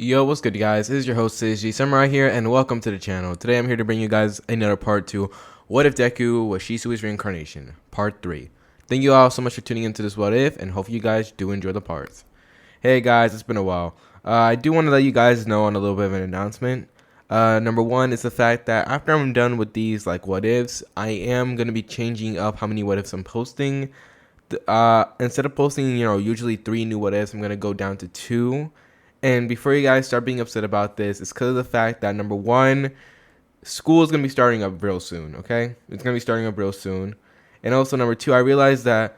Yo, what's good, guys? This is your host, Shisui Samurai here, and welcome to the channel. Today I'm here to bring you guys another part to What If Deku was Shisui's Reincarnation, Part 3. Thank you all so much for tuning into this What If, and hope you guys do enjoy the parts. Hey guys, it's been a while. I do want to let you guys know on a little bit of an announcement. Number one is the fact that after I'm done with these What Ifs, I am going to be changing up how many What Ifs I'm posting. Instead of posting, usually 3 new What Ifs, I'm going to go down to 2. And before you guys start being upset about this, it's because of the fact that, number one, school is going to be starting up real soon, okay? It's going to be starting up real soon. And also, number two, I realized that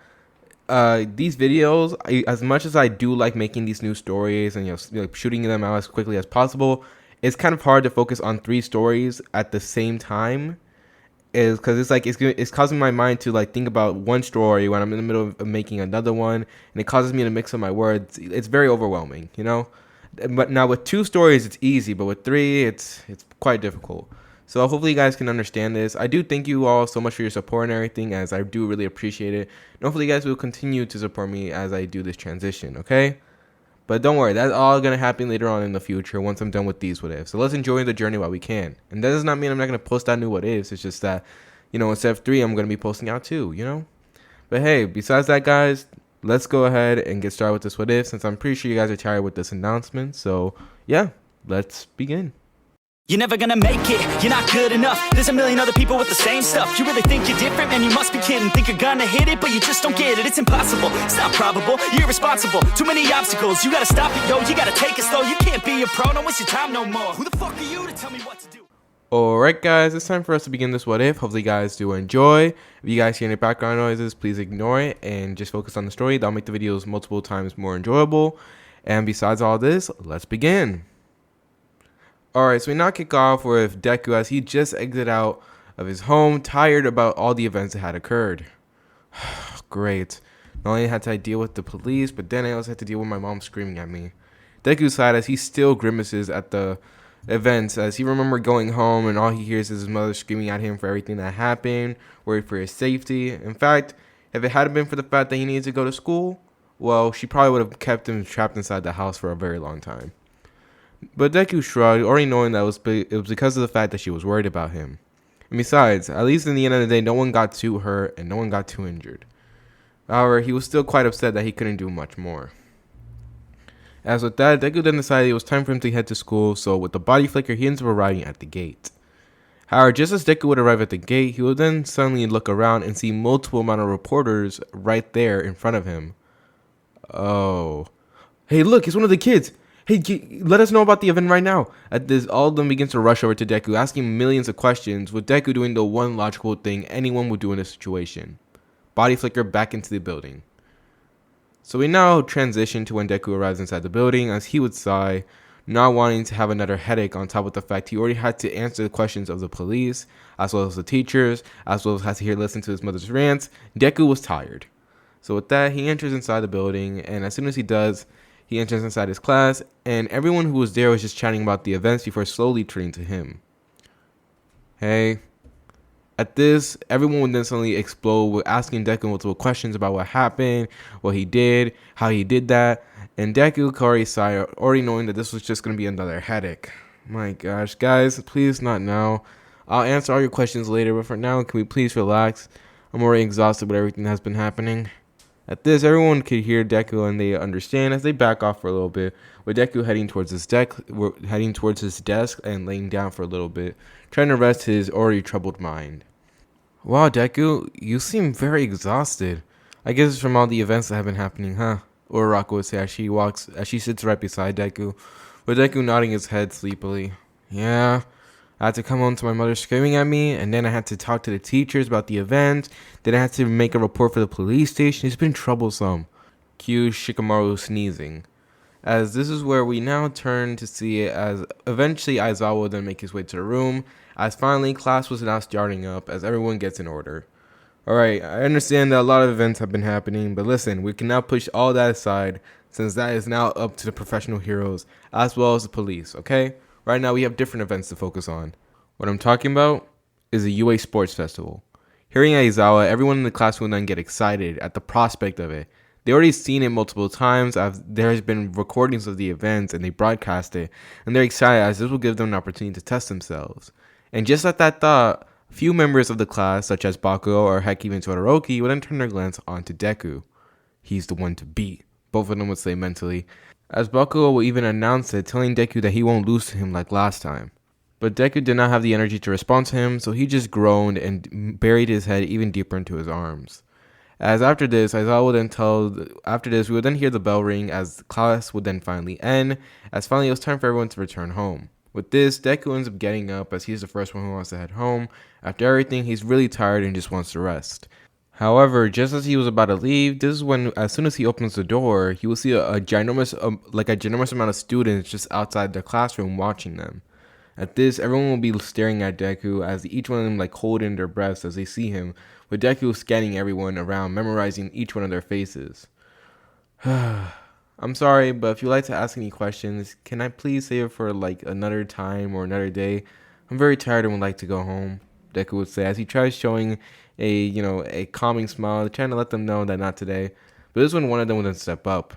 these videos, as much as I do like making these new stories and shooting them out as quickly as possible, it's kind of hard to focus on 3 stories at the same time. Is because it's causing my mind to think about one story when I'm in the middle of making another one, and it causes me to mix up my words. It's very overwhelming, But now with 2 stories, it's easy, but with 3, it's quite difficult. So hopefully you guys can understand this. I do thank you all so much for your support and everything, as I do really appreciate it. And hopefully you guys will continue to support me as I do this transition, okay? But don't worry, that's all going to happen later on in the future once I'm done with these what ifs. So let's enjoy the journey while we can. And that does not mean I'm not going to post out new what ifs. It's just that, instead of 3, I'm going to be posting out 2, But hey, besides that, guys, let's go ahead and get started with this what if, since I'm pretty sure you guys are tired with this announcement. So yeah, let's begin. You're never gonna make it, you're not good enough. There's a million other people with the same stuff. You really think you're different? Man, you must be kidding. Think you're gonna hit it, but you just don't get it. It's impossible, it's not probable, you're irresponsible. Too many obstacles, you gotta stop it, yo. You gotta take it slow, you can't be a pro. Don't waste your time no more. Who the fuck are you to tell me what to do? Alright guys, it's time for us to begin this what if. Hopefully you guys do enjoy. If you guys hear any background noises, please ignore it and just focus on the story. That'll make the videos multiple times more enjoyable. And besides all this, let's begin. Alright, so we now kick off with Deku as he just exited out of his home, tired about all the events that had occurred. Great. Not only had to deal with the police, but then I also had to deal with my mom screaming at me. Deku sighed as he still grimaces at the events, as he remembered going home and all he hears is his mother screaming at him for everything that happened, worried for his safety. In fact, if it hadn't been for the fact that he needed to go to school, well, she probably would have kept him trapped inside the house for a very long time. But Deku shrugged, already knowing that it was because of the fact that she was worried about him. And besides, at least in the end of the day, no one got too hurt and no one got too injured. However, he was still quite upset that he couldn't do much more. As with that, Deku then decided it was time for him to head to school, so with the body flicker, he ends up arriving at the gate. However, just as Deku would arrive at the gate, he would then suddenly look around and see multiple amount of reporters right there in front of him. Oh. Hey, look, it's one of the kids! Hey, let us know about the event right now. At this, all of them begin to rush over to Deku, asking millions of questions, with Deku doing the one logical thing anyone would do in this situation. Body flicker back into the building. So we now transition to when Deku arrives inside the building, as he would sigh, not wanting to have another headache on top of the fact he already had to answer the questions of the police, as well as the teachers, as well as had to listen to his mother's rants. Deku was tired. So with that, he enters inside the building, and as soon as he does, he enters inside his class, and everyone who was there was just chatting about the events before slowly turning to him. Hey. At this, everyone would then suddenly explode with asking Deku multiple questions about what happened, what he did, how he did that, and Deku already sighed, already knowing that this was just going to be another headache. My gosh, guys, please not now. I'll answer all your questions later, but for now, can we please relax? I'm already exhausted with everything that has been happening. At this, everyone could hear Deku and they understand as they back off for a little bit, with Deku heading towards his desk and laying down for a little bit, trying to rest his already troubled mind. Wow, Deku, you seem very exhausted. I guess it's from all the events that have been happening, huh? Uraraka would say as she sits right beside Deku, with Deku nodding his head sleepily. Yeah. I had to come home to my mother screaming at me, and then I had to talk to the teachers about the event. Then I had to make a report for the police station. It's been troublesome. Cue Shikamaru sneezing. As this is where we now turn to see it as eventually Aizawa will then make his way to the room, as finally class was now starting up as everyone gets in order. Alright, I understand that a lot of events have been happening, but listen, we can now push all that aside since that is now up to the professional heroes as well as the police, okay? Right now, we have different events to focus on. What I'm talking about is the UA Sports Festival. Hearing Aizawa, everyone in the class will then get excited at the prospect of it. They already seen it multiple times as there has been recordings of the events and they broadcast it, and they're excited as this will give them an opportunity to test themselves. And just at that thought, a few members of the class, such as Bakugo or heck even Todoroki, would then turn their glance onto Deku. He's the one to beat, both of them would say mentally, as Bakugo will even announce it, telling Deku that he won't lose to him like last time. But Deku did not have the energy to respond to him, so he just groaned and buried his head even deeper into his arms. As after this, Aizawa would then we would then hear the bell ring as class would then finally end, as finally it was time for everyone to return home. With this, Deku ends up getting up as he's the first one who wants to head home. After everything, he's really tired and just wants to rest. However, just as he was about to leave, this is when, as soon as he opens the door, he will see a ginormous amount of students just outside the classroom watching them. At this, everyone will be staring at Deku as each one of them hold in their breaths as they see him, with Deku scanning everyone around, memorizing each one of their faces. I'm sorry, but if you'd like to ask any questions, can I please save it for another time or another day? I'm very tired and would like to go home, Deku would say as he tries showing a calming smile, trying to let them know that not today. But this is when one of them would then step up.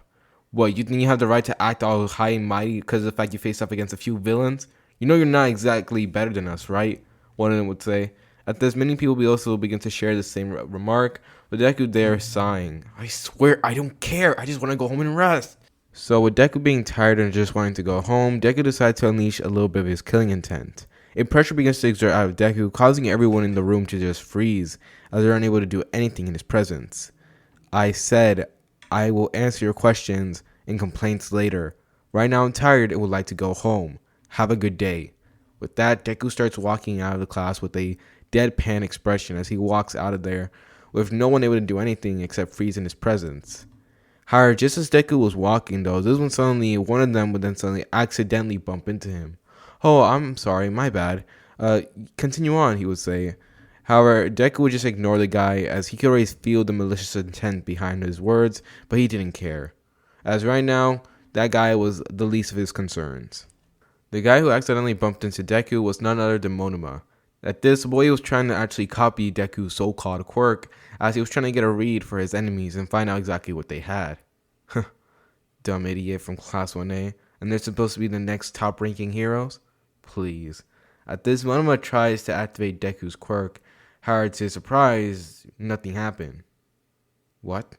What, you think you have the right to act all high and mighty because of the fact you face up against a few villains? You know you're not exactly better than us, right? One of them would say. At this, many people will also begin to share the same remark, but Deku there sighing. I swear, I don't care. I just want to go home and rest. So with Deku being tired and just wanting to go home, Deku decides to unleash a little bit of his killing intent. A pressure begins to exert out of Deku, causing everyone in the room to just freeze, as they're unable to do anything in his presence. I said, I will answer your questions and complaints later. Right now I'm tired and would like to go home. Have a good day. With that, Deku starts walking out of the class with a deadpan expression as he walks out of there, with no one able to do anything except freeze in his presence. However, just as Deku was walking though, this one suddenly, one of them would then suddenly accidentally bump into him. Oh, I'm sorry, my bad. Continue on, he would say. However, Deku would just ignore the guy as he could always feel the malicious intent behind his words, but he didn't care. As right now, that guy was the least of his concerns. The guy who accidentally bumped into Deku was none other than Monoma. At this, the boy was trying to actually copy Deku's so-called quirk, as he was trying to get a read for his enemies and find out exactly what they had. Dumb idiot from Class 1A, and they're supposed to be the next top-ranking heroes? Please. At this, Monoma tries to activate Deku's quirk. However, to his surprise, nothing happened. What?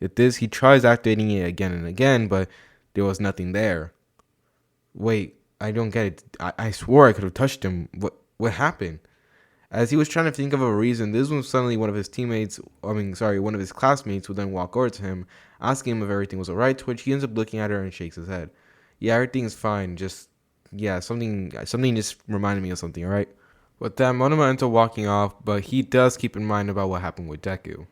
At this, he tries activating it again and again, but there was nothing there. Wait, I don't get it. I swore I could have touched him. What happened? As he was trying to think of a reason, this was suddenly one of his classmates would then walk over to him, asking him if everything was alright, to which he ends up looking at her and shakes his head. Yeah, everything's fine, something just reminded me of something, alright? With that, Monoma ends up walking off, but he does keep in mind about what happened with Deku.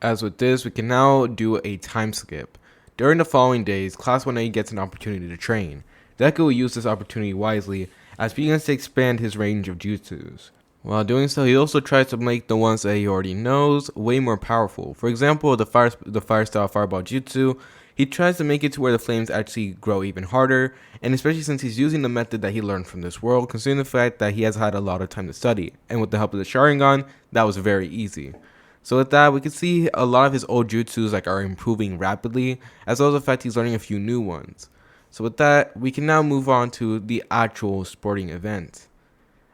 As with this, we can now do a time skip. During the following days, Class 1A gets an opportunity to train. Deku will use this opportunity wisely, as he begins to expand his range of jutsus. While doing so, he also tries to make the ones that he already knows way more powerful. For example, the fire style fireball jutsu, he tries to make it to where the flames actually grow even harder, and especially since he's using the method that he learned from this world, considering the fact that he has had a lot of time to study, and with the help of the Sharingan, that was very easy. So with that, we can see a lot of his old jutsus are improving rapidly, as well as the fact he's learning a few new ones. So with that, we can now move on to the actual sporting event.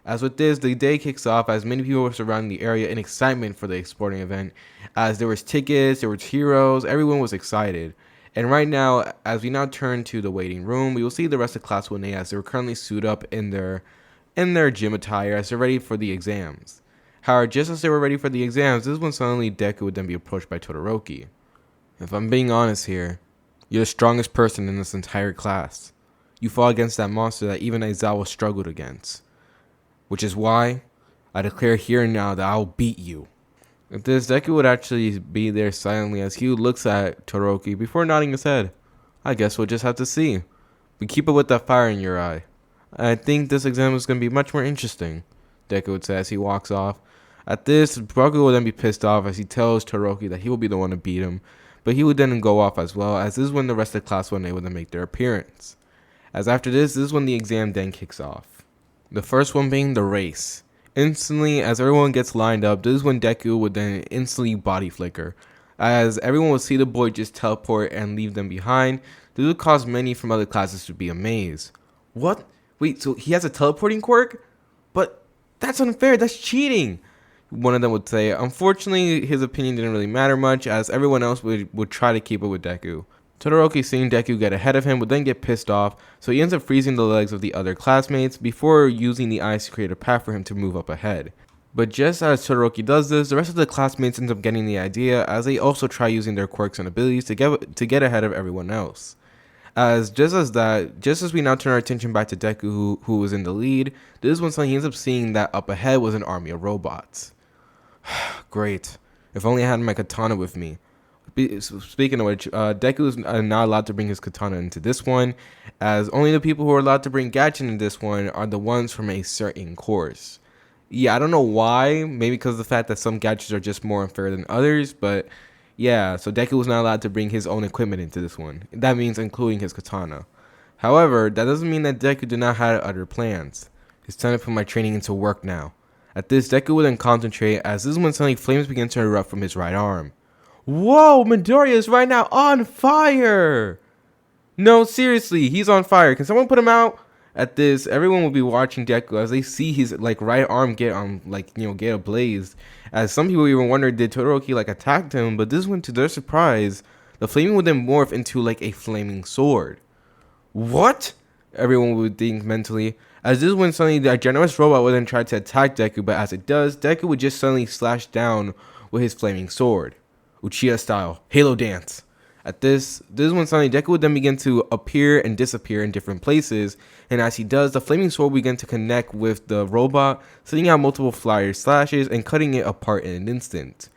As with this, the day kicks off as many people were surrounding the area in excitement for the sporting event, as there was tickets, there was heroes, everyone was excited. And right now, as we now turn to the waiting room, we will see the rest of Class 1A as they were currently suited up in their gym attire as they're ready for the exams. However, just as they were ready for the exams, this is when suddenly Deku would then be approached by Todoroki. If I'm being honest here, you're the strongest person in this entire class. You fought against that monster that even Aizawa struggled against. Which is why I declare here and now that I'll beat you. If this, Deku would actually be there silently as he looks at Todoroki before nodding his head. I guess we'll just have to see. But keep it with that fire in your eye. I think this exam is going to be much more interesting, Deku would say as he walks off. At this, Bakugo will then be pissed off as he tells Todoroki that he will be the one to beat him. But he would then go off as well, as this is when the rest of Class 1A would then make their appearance. As after this is when the exam then kicks off. The first one being the race. Instantly, as everyone gets lined up, this is when Deku would then instantly body flicker. As everyone would see the boy just teleport and leave them behind, this would cause many from other classes to be amazed. What? Wait, so he has a teleporting quirk? But that's unfair, that's cheating! One of them would say. Unfortunately, his opinion didn't really matter much, as everyone else would try to keep up with Deku. Todoroki, seeing Deku get ahead of him, would then get pissed off, so he ends up freezing the legs of the other classmates before using the ice to create a path for him to move up ahead. But just as Todoroki does this, the rest of the classmates end up getting the idea, as they also try using their quirks and abilities to get ahead of everyone else. Just as we now turn our attention back to Deku, who was in the lead, this is when suddenly he ends up seeing that up ahead was an army of robots. Great. If only I had my katana with me. Speaking of which, Deku is not allowed to bring his katana into this one, as only the people who are allowed to bring gadgets into this one are the ones from a certain course. Yeah, I don't know why. Maybe because of the fact that some gadgets are just more unfair than others, but yeah, so Deku was not allowed to bring his own equipment into this one. That means including his katana. However, that doesn't mean that Deku did not have other plans. It's time to put my training into work now. At this, Deku would then concentrate, as this is when suddenly flames begin to erupt from his right arm. Whoa, Midoriya is right now on fire! No, seriously, he's on fire. Can someone put him out? At this, everyone will be watching Deku as they see his right arm get get ablaze. As some people even wonder, did Todoroki attack him? But this one, to their surprise, the flaming would then morph into a flaming sword. What? Everyone would think mentally. As this when suddenly the generous robot would then try to attack Deku, but as it does, Deku would just suddenly slash down with his flaming sword. Uchiha style, Halo dance. At this is when suddenly Deku would then begin to appear and disappear in different places, and as he does, the flaming sword would begin to connect with the robot, sending out multiple flyer slashes and cutting it apart in an instant.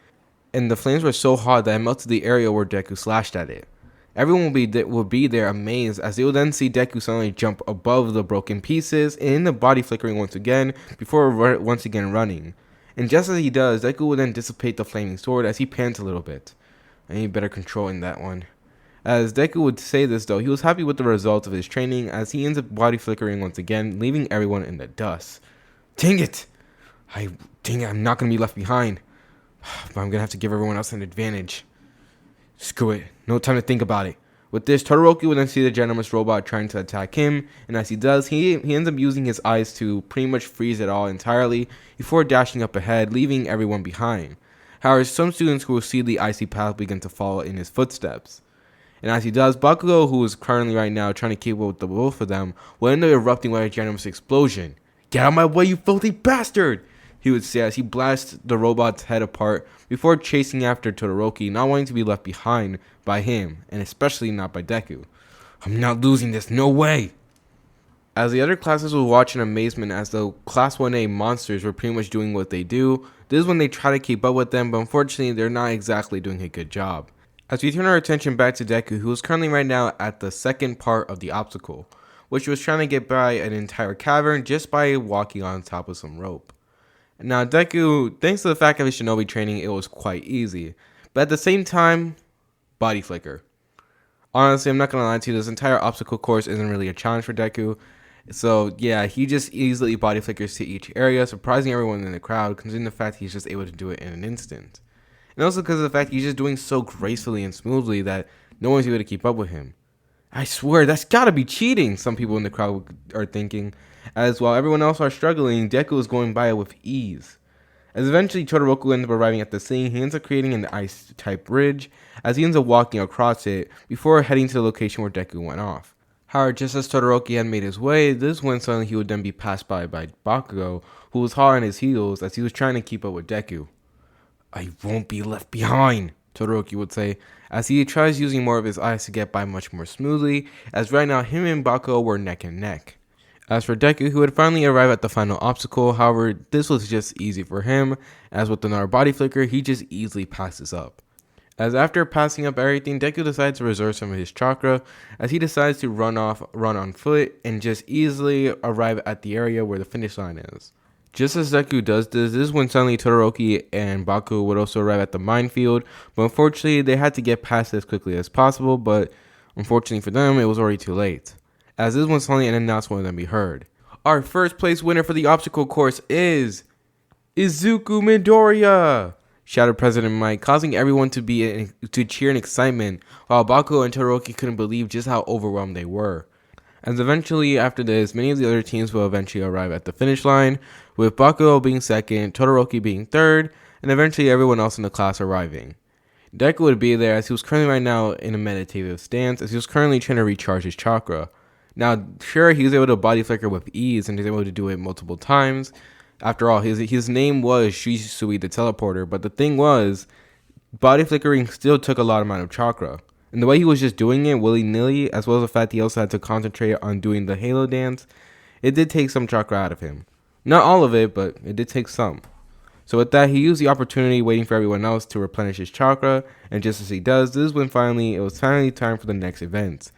And the flames were so hot that it melted the area where Deku slashed at it. Everyone would be there amazed, as they would then see Deku suddenly jump above the broken pieces and end up body flickering once again before once again running. And just as he does, Deku would then dissipate the flaming sword as he pants a little bit. I need better control in that one. As Deku would say this though, he was happy with the results of his training as he ends up body flickering once again, leaving everyone in the dust. Dang it! I'm not going to be left behind. But I'm going to have to give everyone else an advantage. Screw it. No time to think about it. With this, Todoroki would then see the generous robot trying to attack him, and as he does, he ends up using his eyes to pretty much freeze it all entirely before dashing up ahead, leaving everyone behind. However, some students who will see the icy path begin to follow in his footsteps. And as he does, Bakugo, who is currently right now trying to keep up with the both of them, will end up erupting with a generous explosion. Get out of my way, you filthy bastard! He would say as he blasts the robot's head apart before chasing after Todoroki, not wanting to be left behind by him, and especially not by Deku. I'm not losing this, no way! As the other classes would watch in amazement as the Class 1A monsters were pretty much doing what they do, this is when they try to keep up with them, but unfortunately they're not exactly doing a good job. As we turn our attention back to Deku, who is currently right now at the second part of the obstacle, which was trying to get by an entire cavern just by walking on top of some rope. Now Deku, thanks to the fact of his shinobi training, it was quite easy, but at the same time, body flicker. Honestly, I'm not gonna lie to you, this entire obstacle course isn't really a challenge for Deku. So yeah, he just easily body flickers to each area, surprising everyone in the crowd, considering the fact he's just able to do it in an instant. And also because of the fact he's just doing so gracefully and smoothly that no one's able to keep up with him. I swear, that's gotta be cheating, some people in the crowd are thinking, as while everyone else are struggling, Deku is going by it with ease. As eventually Todoroki ends up arriving at the scene, he ends up creating an ice-type bridge, as he ends up walking across it, before heading to the location where Deku went off. However, just as Todoroki had made his way, this when suddenly he would then be passed by Bakugo, who was hot on his heels as he was trying to keep up with Deku. I won't be left behind, Todoroki would say, as he tries using more of his eyes to get by much more smoothly, as right now him and Bakugo were neck and neck. As for Deku, who would finally arrive at the final obstacle, however, this was just easy for him, as with another body flicker, he just easily passes up. As after passing up everything, Deku decides to reserve some of his chakra, as he decides to run on foot, and just easily arrive at the area where the finish line is. Just as Deku does this is when suddenly Todoroki and Baku would also arrive at the minefield, but unfortunately they had to get past it as quickly as possible, but unfortunately for them, it was already too late. As this when suddenly an announcement would then be heard. Our first place winner for the obstacle course is Izuku Midoriya! shouted President Mike, causing everyone to cheer in excitement, while Bakugo and Todoroki couldn't believe just how overwhelmed they were. As eventually after this, many of the other teams will eventually arrive at the finish line, with Bakugo being second, Todoroki being third, and eventually everyone else in the class arriving. Deku would be there as he was currently right now in a meditative stance, as he was currently trying to recharge his chakra. Now, sure, he was able to body flicker with ease, and he's able to do it multiple times. After all, his name was Shisui the teleporter, but the thing was, body flickering still took a lot amount of chakra. And the way he was just doing it willy-nilly, as well as the fact he also had to concentrate on doing the halo dance, it did take some chakra out of him. Not all of it, but it did take some. So with that, he used the opportunity waiting for everyone else to replenish his chakra, and just as he does, this is when it was finally time for the next event.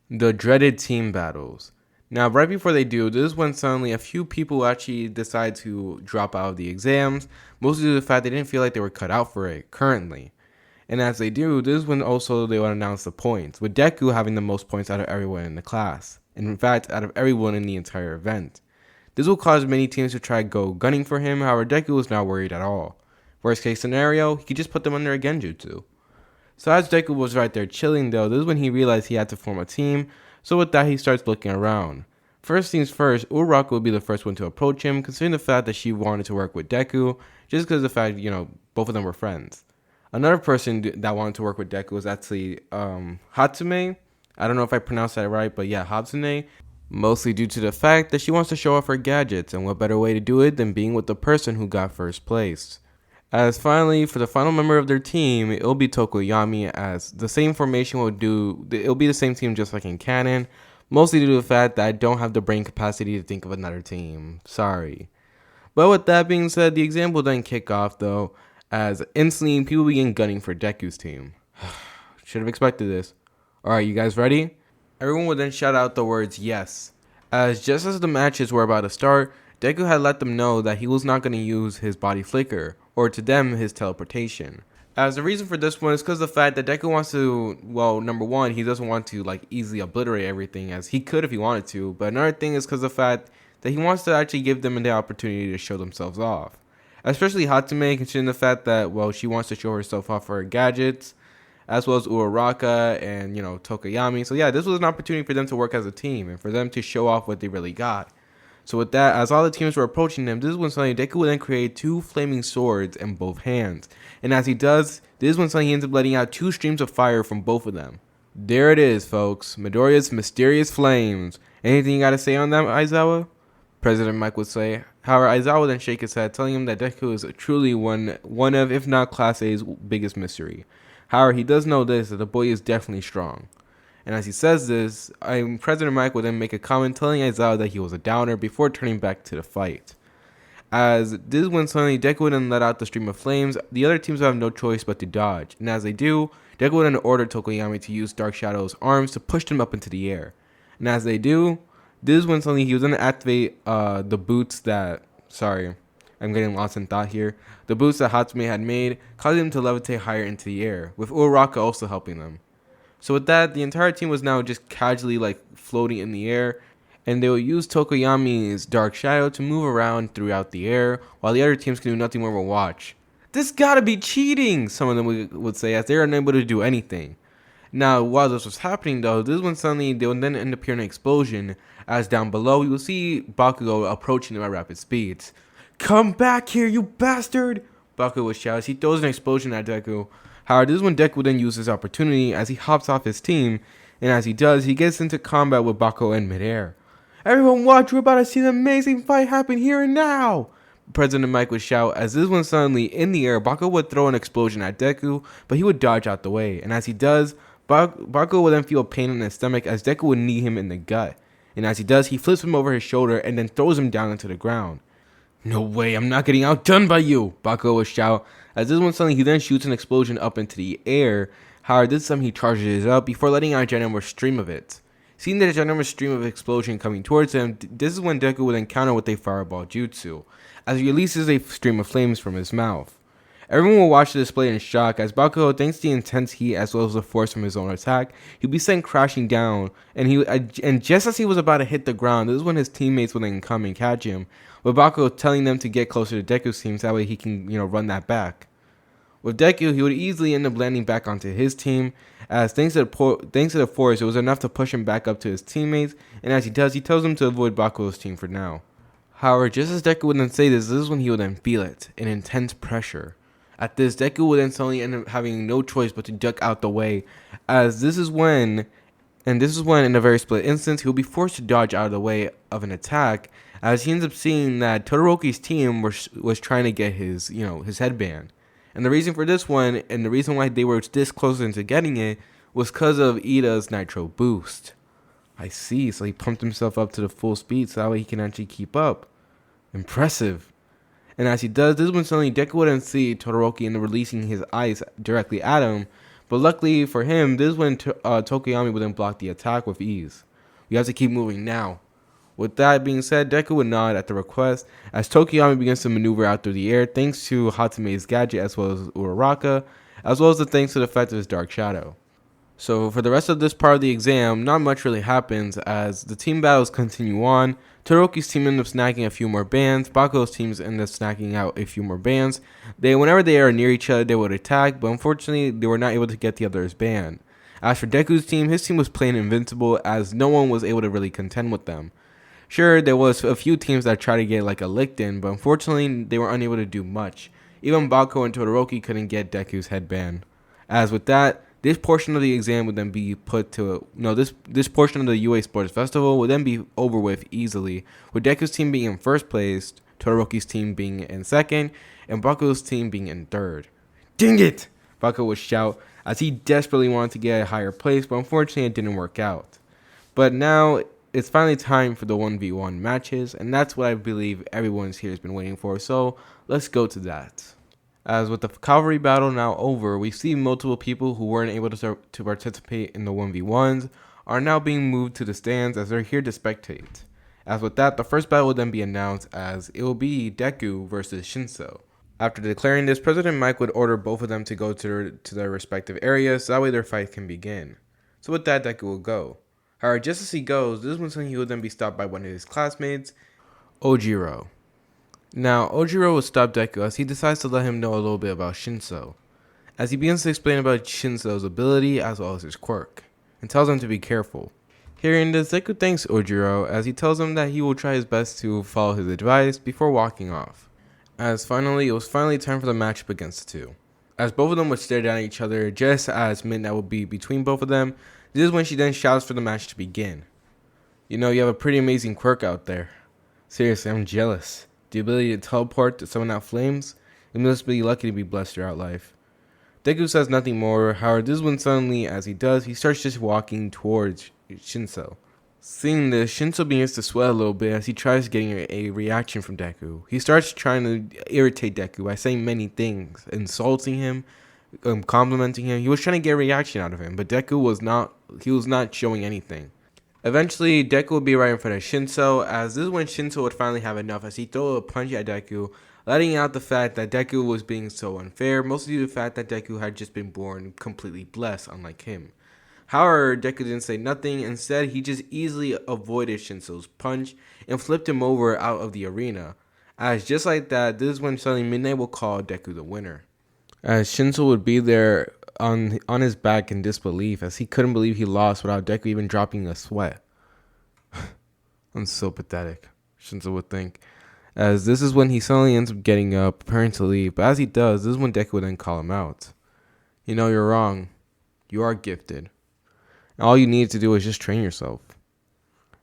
The dreaded team battles. Now, right before they do, this is when suddenly a few people actually decide to drop out of the exams, mostly due to the fact they didn't feel like they were cut out for it currently. And as they do, this is when also they will announce the points, with Deku having the most points out of everyone in the class, and in fact, out of everyone in the entire event. This will cause many teams to try to go gunning for him, however Deku was not worried at all. Worst case scenario, he could just put them under a genjutsu. So as Deku was right there chilling though, this is when he realized he had to form a team, so with that he starts looking around. First things first, Uraraka would be the first one to approach him, considering the fact that she wanted to work with Deku, just because of the fact, both of them were friends. Another person that wanted to work with Deku was actually Hatsume. I don't know if I pronounced that right, but yeah, Hatsune. Mostly due to the fact that she wants to show off her gadgets, and what better way to do it than being with the person who got first place. As finally, for the final member of their team, it'll be Tokoyami, as the same formation it'll be the same team just like in canon, mostly due to the fact that I don't have the brain capacity to think of another team. Sorry. But with that being said, the exam will then kick off though, as instantly people begin gunning for Deku's team. Should have expected this. Alright, you guys ready? Everyone would then shout out the words yes, as just as the matches were about to start, Deku had let them know that he was not going to use his body flicker, or to them, his teleportation. As the reason for this one is because of the fact that Deku wants to, well, number one, he doesn't want to easily obliterate everything, as he could if he wanted to, but another thing is because of the fact that he wants to actually give them the opportunity to show themselves off. Especially Hatsume, considering the fact that, well, she wants to show herself off for her gadgets, as well as Uraraka and, Tokoyami. So yeah, this was an opportunity for them to work as a team and for them to show off what they really got. So with that, as all the teams were approaching them, this is when suddenly Deku would then create two flaming swords in both hands. And as he does, this is when suddenly he ends up letting out two streams of fire from both of them. There it is, folks. Midoriya's mysterious flames. Anything you gotta say on that, Aizawa? President Mike would say. However, Aizawa would then shake his head, telling him that Deku is truly one of, if not Class A's biggest mystery. However, he does know this, that the boy is definitely strong. And as he says this, President Mike would then make a comment telling Aizawa that he was a downer before turning back to the fight. As this is when suddenly Deku would then let out the stream of flames, the other teams would have no choice but to dodge. And as they do, Deku would then order Tokoyami to use Dark Shadow's arms to push them up into the air. And as they do, this is when suddenly he was going to activate the boots that... Sorry, I'm getting lost in thought here. The boots that Hatsume had made, causing them to levitate higher into the air, with Uraraka also helping them. So with that, the entire team was now just casually floating in the air, and they will use Tokoyami's Dark Shadow to move around throughout the air, while the other teams can do nothing more but watch. This gotta be cheating, some of them would say, as they are unable to do anything. Now, while this was happening though, this is when suddenly they would then end up hearing an explosion, as down below you will see Bakugo approaching them at rapid speeds. "Come back here, you bastard!" Bakugo would shout as he throws an explosion at Deku. However, this is when Deku would then use this opportunity as he hops off his team, and as he does, he gets into combat with Bakugo in midair. "Everyone watch, we're about to see an amazing fight happen here and now!" President Mike would shout as this one suddenly, in the air, Bakugo would throw an explosion at Deku, but he would dodge out the way, and as he does, Bakugo would then feel pain in his stomach as Deku would knee him in the gut. And as he does, he flips him over his shoulder and then throws him down into the ground. "No way, I'm not getting outdone by you!" Bakugo would shout, as this one suddenly he then shoots an explosion up into the air. However, this time he charges it up before letting out a ginormous stream of it. Seeing that a ginormous stream of explosion coming towards him, this is when Deku would then counter with a fireball jutsu, as he releases a stream of flames from his mouth. Everyone will watch the display in shock as Bakugo, thanks to the intense heat as well as the force from his own attack, he'll be sent crashing down, and just as he was about to hit the ground, this is when his teammates will then come and catch him, with Bakugo telling them to get closer to Deku's team so that way he can, run that back. With Deku, he would easily end up landing back onto his team, as thanks to the force, it was enough to push him back up to his teammates, and as he does, he tells him to avoid Bakugo's team for now. However, just as Deku would then say this is when he would then feel it, an intense pressure. At this, Deku would then suddenly end up having no choice but to duck out the way, as this is when, in a very split instance, he will be forced to dodge out of the way of an attack, as he ends up seeing that Todoroki's team was trying to get his headband. And the reason for this one, and the reason why they were this close into getting it, was because of Ida's Nitro boost. I see, so he pumped himself up to the full speed so that way he can actually keep up. Impressive. And as he does, this is when suddenly Deku wouldn't see Todoroki and releasing his ice directly at him. But luckily for him, this is when Tokoyami would then block the attack with ease. We have to keep moving now. With that being said, Deku would nod at the request as Tokoyami begins to maneuver out through the air thanks to Hatame's gadget as well as Uraraka, as well as the thanks to the effect of his dark shadow. So for the rest of this part of the exam, not much really happens as the team battles continue on. Todoroki's team ends up snagging a few more bands, Bakugo's teams end up snacking out a few more bands. Whenever they are near each other, they would attack, but unfortunately they were not able to get the other's band. As for Deku's team, his team was playing invincible as no one was able to really contend with them. Sure, there was a few teams that tried to get like a lick in, but unfortunately they were unable to do much. Even Bakugo and Todoroki couldn't get Deku's headband. As with that, this portion of the exam would then be this portion of the UA Sports Festival would then be over with easily, with Deku's team being in first place, Todoroki's team being in second, and Bakugo's team being in third. Dang it! Bakugo would shout as he desperately wanted to get a higher place, but unfortunately it didn't work out. But now it's finally time for the 1v1 matches, and that's what I believe everyone here has been waiting for, so let's go to that. As with the Cavalry battle now over, we see multiple people who weren't able to participate in the 1v1s are now being moved to the stands as they're here to spectate. As with that, the first battle will then be announced as it will be Deku versus Shinso. After declaring this, President Mike would order both of them to go to their respective areas so that way their fight can begin. So with that, Deku will go. However, just as he goes, this is when he will then be stopped by one of his classmates, Ojiro. Now, Ojiro will stop Deku as he decides to let him know a little bit about Shinso, as he begins to explain about Shinso's ability as well as his quirk, and tells him to be careful. Hearing this, Deku thanks Ojiro as he tells him that he will try his best to follow his advice before walking off. As finally, it was finally time for the matchup against the two. As both of them would stare down at each other just as midnight would be between both of them, this is when she then shouts for the match to begin. You know, you have a pretty amazing quirk out there. Seriously, I'm jealous. The ability to teleport to summon out flames? You must be lucky to be blessed throughout life. Deku says nothing more, however, this is when suddenly, as he does, he starts just walking towards Shinso. Seeing this, Shinso begins to sweat a little bit as he tries getting a reaction from Deku. He starts trying to irritate Deku by saying many things, insulting him, complimenting him. He was trying to get a reaction out of him, but Deku was not showing anything. Eventually, Deku would be right in front of Shinso, as this is when Shinso would finally have enough as he threw a punch at Deku, letting out the fact that Deku was being so unfair, mostly due to the fact that Deku had just been born completely blessed, unlike him. However, Deku didn't say nothing. Instead, he just easily avoided Shinso's punch and flipped him over out of the arena. As just like that, this is when suddenly Midnight will call Deku the winner. As Shinso would be there on his back in disbelief as he couldn't believe he lost without Deku even dropping a sweat. I'm so pathetic, Shinso would think. As this is when he suddenly ends up getting up, preparing to leave, but as he does, this is when Deku would then call him out. You know, you're wrong. You are gifted. And all you need to do is just train yourself.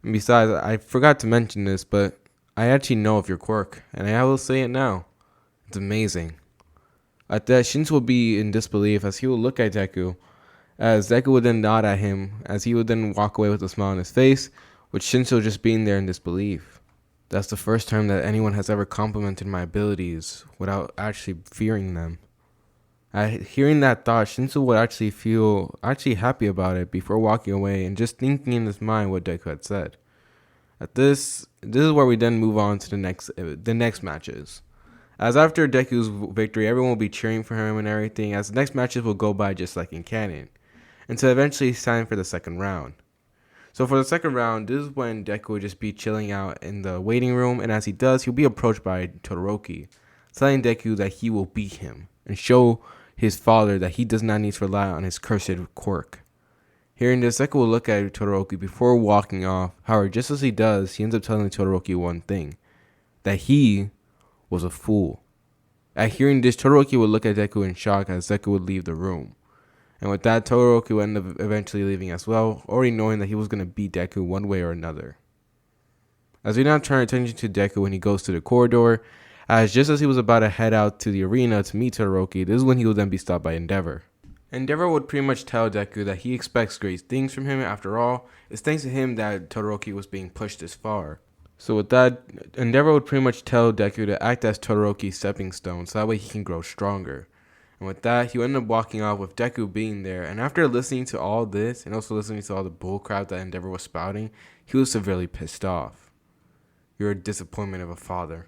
And besides, I forgot to mention this, but I actually know of your quirk, and I will say it now. It's amazing. At that, Shinso would be in disbelief as he would look at Deku, as Deku would then nod at him, as he would then walk away with a smile on his face, with Shinso just being there in disbelief. That's the first time that anyone has ever complimented my abilities without actually fearing them. Hearing that thought, Shinso would actually feel happy about it before walking away and just thinking in his mind what Deku had said. At this is where we then move on to the next matches. As after Deku's victory, everyone will be cheering for him and everything, as the next matches will go by just like in canon, until eventually it's time for the second round. So for the second round, this is when Deku will just be chilling out in the waiting room, and as he does, he'll be approached by Todoroki, telling Deku that he will beat him and show his father that he does not need to rely on his cursed quirk. Hearing this, Deku will look at Todoroki before walking off. However, just as he does, he ends up telling Todoroki one thing, that he was a fool. At hearing this, Todoroki would look at Deku in shock as Deku would leave the room. And with that, Todoroki would end up eventually leaving as well, already knowing that he was going to beat Deku one way or another. As we now turn attention to Deku when he goes to the corridor, as just as he was about to head out to the arena to meet Todoroki, this is when he will then be stopped by Endeavor. Endeavor would pretty much tell Deku that he expects great things from him. After all, it's thanks to him that Todoroki was being pushed this far. So with that, Endeavor would pretty much tell Deku to act as Todoroki's stepping stone, so that way he can grow stronger. And with that, he would end up walking off with Deku being there. And after listening to all this, and also listening to all the bullcrap that Endeavor was spouting, he was severely pissed off. "You're a disappointment of a father."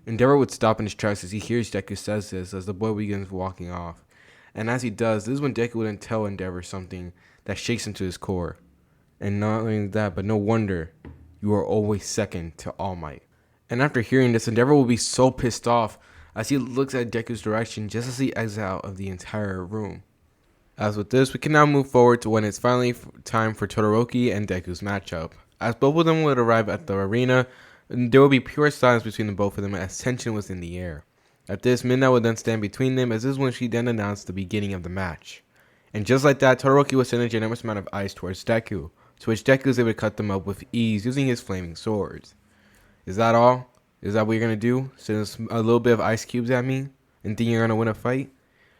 Endeavor would stop in his tracks as he hears Deku says this as the boy begins walking off. And as he does, this is when Deku would then tell Endeavor something that shakes him to his core. And not only that, but no wonder, you are always second to All Might. And after hearing this, Endeavor will be so pissed off as he looks at Deku's direction just as he exits out of the entire room. As with this, we can now move forward to when it's finally time for Todoroki and Deku's matchup. As both of them would arrive at the arena, there will be pure silence between the both of them as tension was in the air. At this, Midnight would then stand between them as this is when she then announced the beginning of the match. And just like that, Todoroki would send a generous amount of ice towards Deku, to which Deku is able to cut them up with ease using his flaming swords. Is that all? Is that what you're going to do? Send a little bit of ice cubes at me and think you're going to win a fight?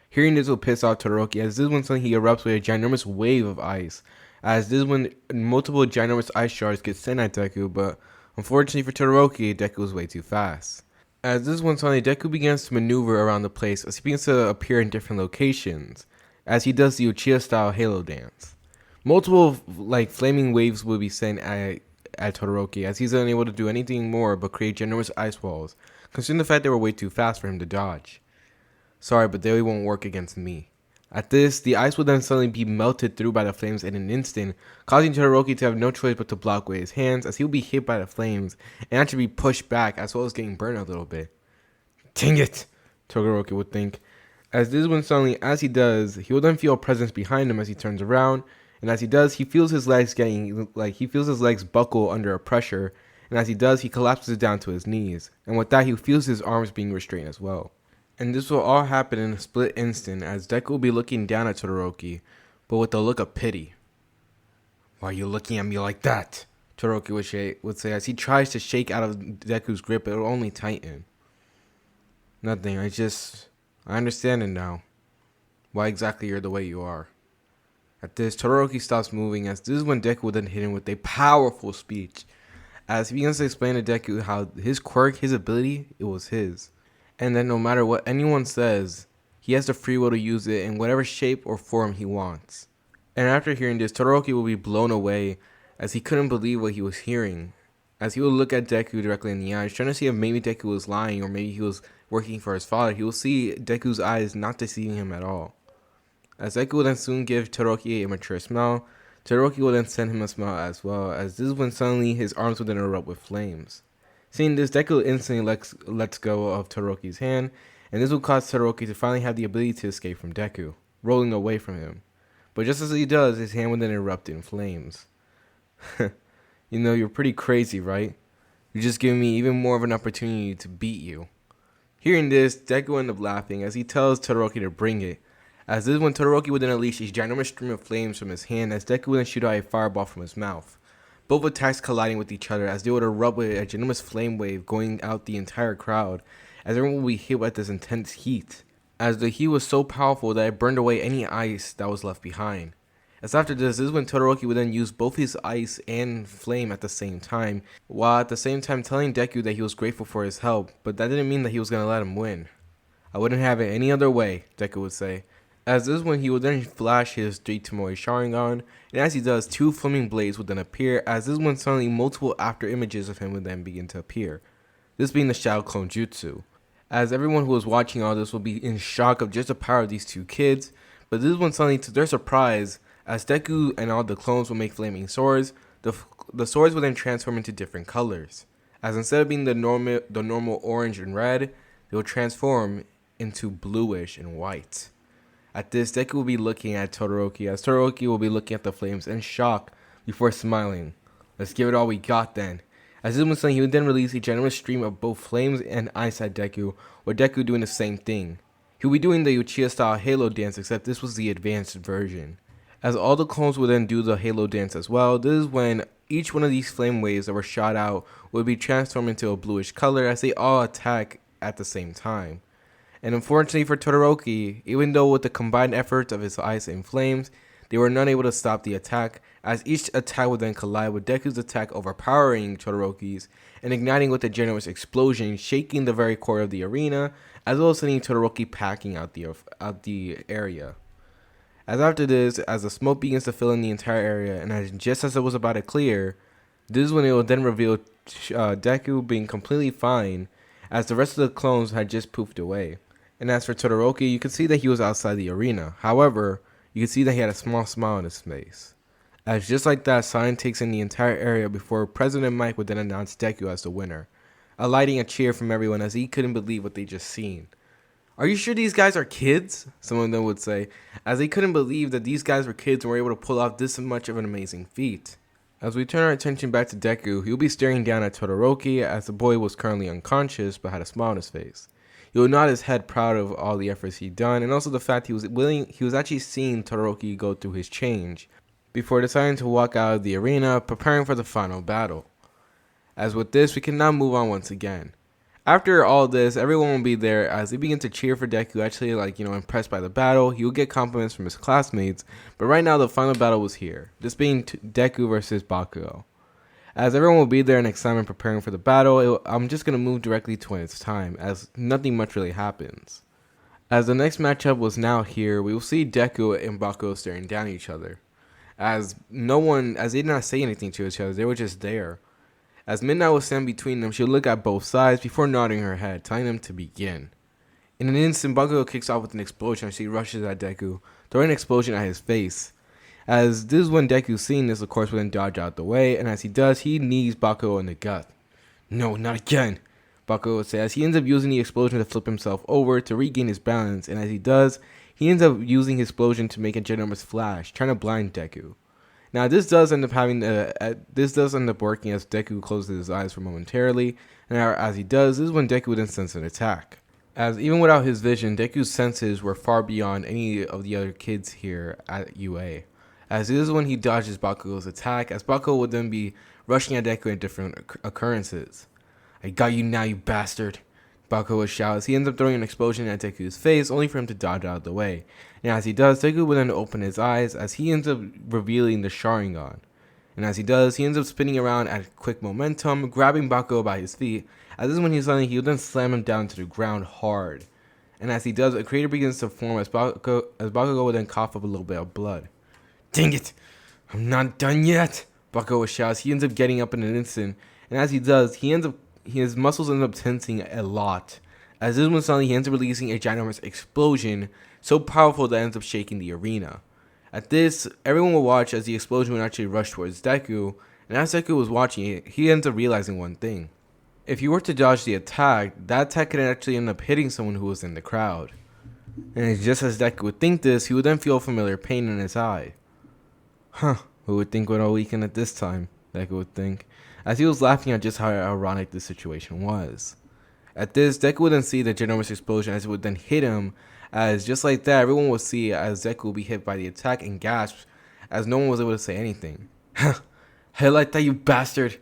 Hearing this will piss off Todoroki as this is when suddenly he erupts with a ginormous wave of ice. As this is when multiple ginormous ice shards get sent at Deku, but unfortunately for Todoroki, Deku was way too fast. As this is when suddenly Deku begins to maneuver around the place as he begins to appear in different locations, as he does the Uchiha style Halo dance. Multiple flaming waves will be sent at Todoroki as he's unable to do anything more but create ginormous ice walls, considering the fact they were way too fast for him to dodge. Sorry, but they won't work against me. At this, the ice will then suddenly be melted through by the flames in an instant, causing Todoroki to have no choice but to block with his hands as he will be hit by the flames and actually be pushed back as well as getting burned a little bit. Dang it, Todoroki would think. As this is when suddenly, as he does, he will then feel a presence behind him as he turns around, and as he does, he feels his legs buckle under a pressure, and as he does, he collapses down to his knees, and with that, he feels his arms being restrained as well. And this will all happen in a split instant as Deku will be looking down at Todoroki, but with a look of pity. "Why are you looking at me like that?" Todoroki would say as he tries to shake out of Deku's grip, but it will only tighten. "Nothing, I understand it now. Why exactly you're the way you are." At this, Todoroki stops moving as this is when Deku will then hit him with a powerful speech. As he begins to explain to Deku how his quirk, his ability, it was his. And that no matter what anyone says, he has the free will to use it in whatever shape or form he wants. And after hearing this, Todoroki will be blown away as he couldn't believe what he was hearing. As he will look at Deku directly in the eyes, trying to see if maybe Deku was lying or maybe he was working for his father, he will see Deku's eyes not deceiving him at all. As Deku will then soon give Todoroki a mature smile, Todoroki will then send him a smile as well, as this is when suddenly his arms will then erupt with flames. Seeing this, Deku instantly lets go of Todoroki's hand, and this will cause Todoroki to finally have the ability to escape from Deku, rolling away from him. But just as he does, his hand will then erupt in flames. You know, you're pretty crazy, right? You're just giving me even more of an opportunity to beat you. Hearing this, Deku ends up laughing as he tells Todoroki to bring it. As this is when Todoroki would then unleash a ginormous stream of flames from his hand as Deku would then shoot out a fireball from his mouth. Both attacks colliding with each other as they would erupt with a ginormous flame wave going out the entire crowd as everyone will be hit with this intense heat. As the heat was so powerful that it burned away any ice that was left behind. As after this is when Todoroki would then use both his ice and flame at the same time, while at the same time telling Deku that he was grateful for his help, but that didn't mean that he was going to let him win. "I wouldn't have it any other way," Deku would say. As this is when he would then flash his 3 Tomoe Sharingan, and as he does, 2 flaming blades would then appear, as this is when suddenly multiple after images of him would then begin to appear. This being the Shadow Clone Jutsu. As everyone who was watching all this will be in shock of just the power of these 2 kids, but this is when suddenly, to their surprise, as Deku and all the clones will make flaming swords, the swords will then transform into different colors. As instead of being the normal orange and red, they will transform into bluish and white. At this, Deku will be looking at Todoroki, as Todoroki will be looking at the flames in shock before smiling. Let's give it all we got then. As this was saying, he would then release a generous stream of both flames and ice at Deku, with Deku doing the same thing. He would be doing the Uchiha style Halo dance, except this was the advanced version. As all the clones would then do the Halo dance as well, this is when each one of these flame waves that were shot out would be transformed into a bluish color as they all attack at the same time. And unfortunately for Todoroki, even though with the combined efforts of his ice and flames, they were not able to stop the attack, as each attack would then collide with Deku's attack overpowering Todoroki's and igniting with a generous explosion, shaking the very core of the arena, as well as sending Todoroki packing out the area. As after this, as the smoke begins to fill in the entire area, and just as it was about to clear, this is when it will then reveal Deku being completely fine, as the rest of the clones had just poofed away. And as for Todoroki, you could see that he was outside the arena. However, you could see that he had a small smile on his face. As just like that, silence takes in the entire area before President Mike would then announce Deku as the winner, alighting a cheer from everyone as he couldn't believe what they just seen. Are you sure these guys are kids? Some of them would say, as they couldn't believe that these guys were kids and were able to pull off this much of an amazing feat. As we turn our attention back to Deku, he'll be staring down at Todoroki as the boy was currently unconscious but had a smile on his face. He would nod his head proud of all the efforts he'd done, and also the fact he was actually seeing Todoroki go through his change before deciding to walk out of the arena, preparing for the final battle. As with this, we can now move on once again. After all this, everyone will be there as they begin to cheer for Deku, actually impressed by the battle. He will get compliments from his classmates, but right now the final battle was here, this being Deku versus Bakugo. As everyone will be there in excitement preparing for the battle, I'm just going to move directly to when it's time, as nothing much really happens. As the next matchup was now here, we will see Deku and Bakugo staring down at each other. As they did not say anything to each other, they were just there. As Midnight will stand between them, she'll look at both sides before nodding her head, telling them to begin. In an instant, Bakugo kicks off with an explosion as she rushes at Deku, throwing an explosion at his face. As this is when Deku, seeing this, of course, will then dodge out the way, and as he does, he knees Bakugo in the gut. No, not again, Bakugo would say, as he ends up using the explosion to flip himself over to regain his balance, and as he does, he ends up using his explosion to make a ginormous flash, trying to blind Deku. Now, this does end up working as Deku closes his eyes for momentarily, and as he does, this is when Deku then senses an attack. As even without his vision, Deku's senses were far beyond any of the other kids here at UA. As this is when he dodges Bakugo's attack, as Bakugo would then be rushing at Deku in different occurrences. I got you now, you bastard, Bakugo would shout as he ends up throwing an explosion at Deku's face, only for him to dodge out of the way. And as he does, Deku would then open his eyes as he ends up revealing the Sharingan. And as he does, he ends up spinning around at quick momentum, grabbing Bakugo by his feet. As this is when he'll then slam him down to the ground hard. And as he does, a crater begins to form as Bakugo would then cough up a little bit of blood. Dang it! I'm not done yet! Bakugo shouts. He ends up getting up in an instant, and as he does, his muscles end up tensing a lot. As this one suddenly he ends up releasing a ginormous explosion, so powerful that it ends up shaking the arena. At this, everyone will watch as the explosion would actually rush towards Deku, and as Deku was watching it, he ends up realizing one thing. If you were to dodge the attack, that attack could actually end up hitting someone who was in the crowd. And just as Deku would think this, he would then feel a familiar pain in his eye. Huh, who would think would all weaken at this time, Deku would think, as he was laughing at just how ironic the situation was. At this, Deku would then see the ginormous explosion as it would then hit him, as just like that, everyone would see as Deku would be hit by the attack and gasp, as no one was able to say anything. Hell like that, you bastard,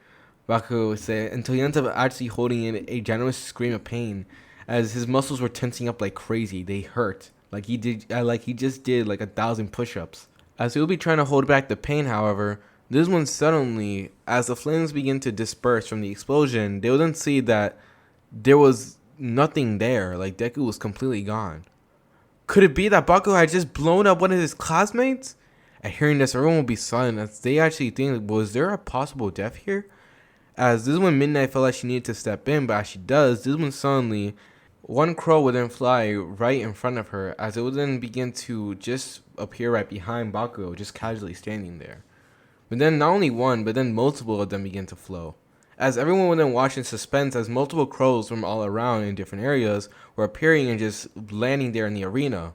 Bakugo would say, until he ends up actually holding in a ginormous scream of pain, as his muscles were tensing up like crazy. They hurt, like he just did like 1,000 push-ups. As he will be trying to hold back the pain, however, this one suddenly, as the flames begin to disperse from the explosion, they will then see that there was nothing there, like Deku was completely gone. Could it be that Bakugo had just blown up one of his classmates? At hearing this, everyone will be silent as they actually think, was there a possible death here? As this is when Midnight felt like she needed to step in, but as she does, this one suddenly, one crow would then fly right in front of her, as it would then begin to just appear right behind Bakugo, just casually standing there. But then not only one, but then multiple of them begin to flow. As everyone would then watch in suspense as multiple crows from all around in different areas were appearing and just landing there in the arena.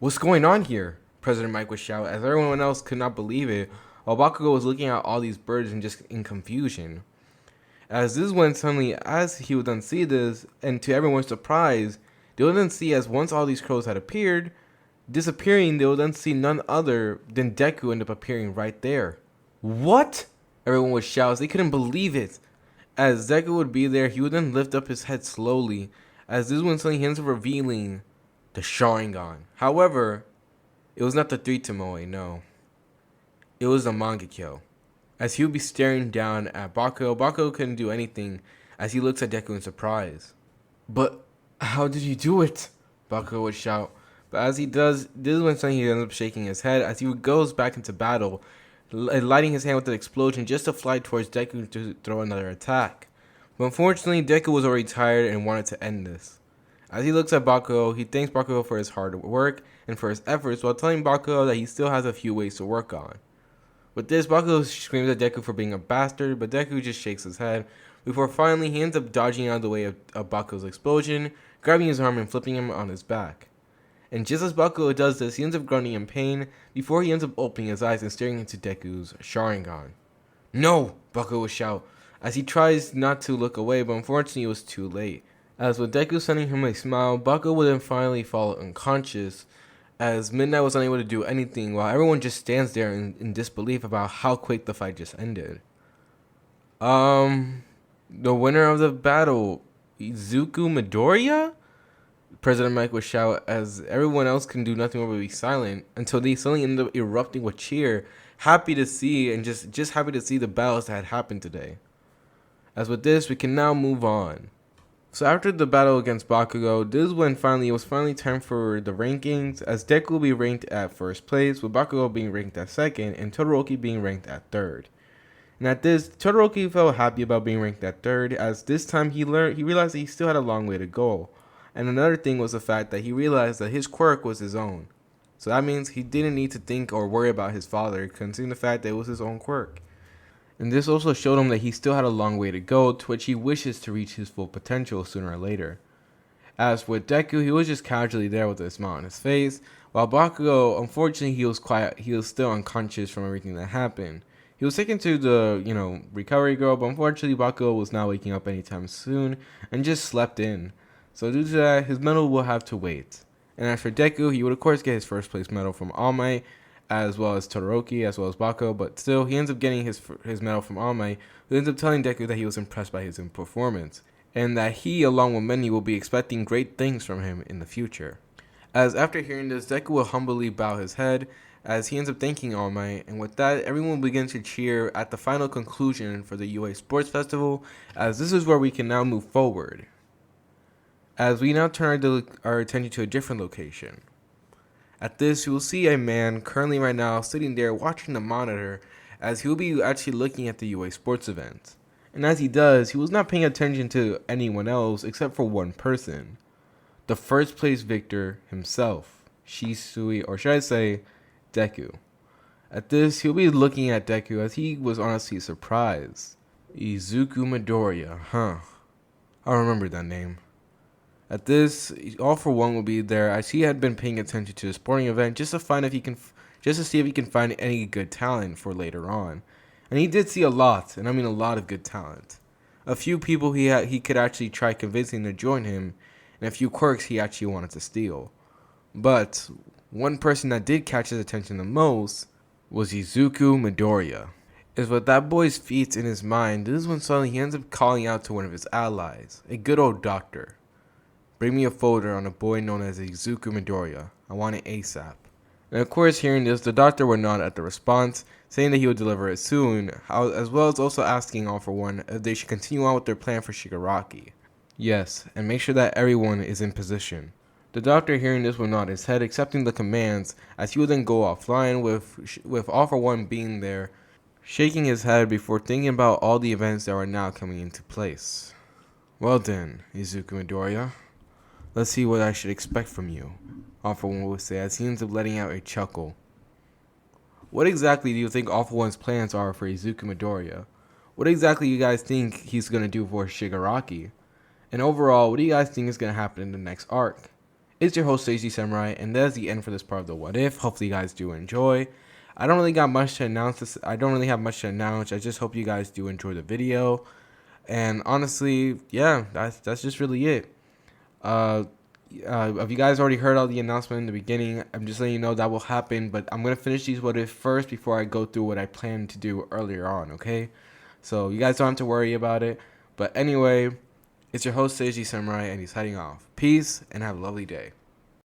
What's going on here? President Mike would shout as everyone else could not believe it, while Bakugo was looking at all these birds and just in confusion. As this when suddenly, as he would then see this, and to everyone's surprise, they would then see as once all these crows had appeared, disappearing, they would then see none other than Deku end up appearing right there. What? Everyone would shout as they couldn't believe it. As Deku would be there, he would then lift up his head slowly, as this when suddenly he ends up revealing the Sharingan. However, it was not the three Tomoe, no. It was the Mangekyo. As he would be staring down at Bakugo, Bakugo couldn't do anything as he looks at Deku in surprise. But how did you do it? Bakugo would shout. But as he does, this is when suddenly he ends up shaking his head as he goes back into battle, lighting his hand with an explosion just to fly towards Deku to throw another attack. But unfortunately, Deku was already tired and wanted to end this. As he looks at Bakugo, he thanks Bakugo for his hard work and for his efforts while telling Bakugo that he still has a few ways to work on. With this, Bakugo screams at Deku for being a bastard, but Deku just shakes his head, before finally he ends up dodging out of the way of Bakugo's explosion, grabbing his arm and flipping him on his back. And just as Bakugo does this, he ends up grunting in pain, before he ends up opening his eyes and staring into Deku's Sharingan. No! Bakugo would shout, as he tries not to look away, but unfortunately it was too late. As with Deku sending him a smile, Bakugo would then finally fall unconscious, as Midnight was unable to do anything while everyone just stands there in disbelief about how quick the fight just ended. The winner of the battle, Izuku Midoriya? President Mike would shout as everyone else can do nothing but be silent until they suddenly end up erupting with cheer, happy to see and just happy to see the battles that had happened today. As with this, we can now move on. So after the battle against Bakugo, this is when it was finally time for the rankings, as Deku will be ranked at first place, with Bakugo being ranked at second, and Todoroki being ranked at third. And at this, Todoroki felt happy about being ranked at third, as this time he realized that he still had a long way to go. And another thing was the fact that he realized that his quirk was his own. So that means he didn't need to think or worry about his father, considering the fact that it was his own quirk. And this also showed him that he still had a long way to go, to which he wishes to reach his full potential sooner or later. As with Deku, he was just casually there with a smile on his face, while Bakugo, unfortunately, he was still unconscious from everything that happened. He was taken to the, recovery girl, but unfortunately Bakugo was not waking up anytime soon, and just slept in. So due to that, his medal will have to wait. And as for Deku, he would of course get his first place medal from All Might, as well as Todoroki, as well as Bakugo, but still, he ends up getting his medal from All Might, who ends up telling Deku that he was impressed by his performance, and that he, along with many, will be expecting great things from him in the future. As after hearing this, Deku will humbly bow his head, as he ends up thanking All Might, and with that, everyone will begin to cheer at the final conclusion for the UA Sports Festival, as this is where we can now move forward. As we now turn our attention to a different location. At this, you will see a man currently right now sitting there watching the monitor as he will be actually looking at the UA sports event. And as he does, he was not paying attention to anyone else except for one person. The first place victor himself, Shisui, or should I say, Deku. At this, he'll be looking at Deku as he was honestly surprised. Izuku Midoriya, huh? I remember that name. At this, All For One will be there as he had been paying attention to the sporting event just to see if he can find any good talent for later on. And he did see a lot, and I mean a lot of good talent. A few people he could actually try convincing to join him, and a few quirks he actually wanted to steal. But one person that did catch his attention the most was Izuku Midoriya. Is with that boy's feats in his mind, this is when suddenly he ends up calling out to one of his allies, a good old doctor. Bring me a folder on a boy known as Izuku Midoriya. I want it ASAP. And of course, hearing this, the doctor would nod at the response, saying that he would deliver it soon, as well as also asking All For One if they should continue on with their plan for Shigaraki. Yes, and make sure that everyone is in position. The doctor hearing this would nod his head, accepting the commands, as he would then go offline with All For One being there, shaking his head before thinking about all the events that were now coming into place. Well then, Izuku Midoriya. Let's see what I should expect from you, All For One would say as he ends up letting out a chuckle. What exactly do you think All For One's plans are for Izuku Midoriya? What exactly do you guys think he's going to do for Shigaraki? And overall, what do you guys think is going to happen in the next arc? It's your host, Seiji Samurai, and that's the end for this part of the What If. Hopefully, you guys do enjoy. I don't really got much to announce. I don't really have much to announce. I just hope you guys do enjoy the video. And honestly, yeah, that's just really it. If you guys already heard all the announcement in the beginning, I'm just letting you know that will happen. But I'm gonna finish these What If first before I go through what I planned to do earlier on. Okay, so you guys don't have to worry about it. But anyway, it's your host Seiji Samurai, and he's heading off. Peace and have a lovely day.